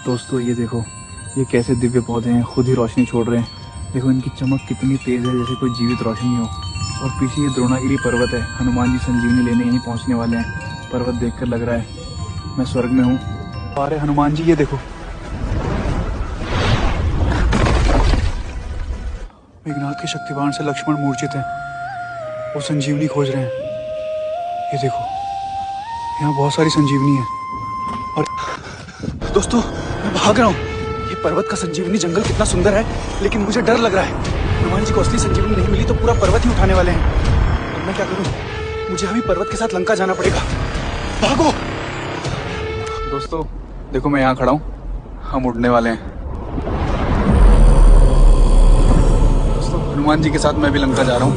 दोस्तों ये देखो, ये कैसे दिव्य पौधे हैं, खुद ही रोशनी छोड़ रहे हैं। देखो इनकी चमक कितनी तेज है, जैसे कोई जीवित रोशनी हो। और पीछे ये द्रोणागिरी पर्वत है, हनुमान जी संजीवनी लेने यहीं पहुंचने वाले हैं। पर्वत देखकर लग रहा है मैं स्वर्ग में हूँ। अरे हनुमान जी ये देखो, मेघनाथ के शक्तिबाण से लक्ष्मण मूर्छित हैं, वो संजीवनी खोज रहे हैं। ये देखो यहाँ बहुत सारी संजीवनी है। और दोस्तों मैं भाग रहा हूँ। ये पर्वत का संजीवनी जंगल कितना सुंदर है, लेकिन मुझे डर लग रहा है। हनुमान जी को असली संजीवनी नहीं मिली तो पूरा पर्वत ही उठाने वाले हैं। अब मैं क्या करूँ? मुझे अभी पर्वत के साथ लंका जाना पड़ेगा। भागो दोस्तों, देखो मैं यहाँ खड़ा हूँ, हम उड़ने वाले हैं। दोस्तों हनुमान जी के साथ मैं भी लंका जा रहा हूँ।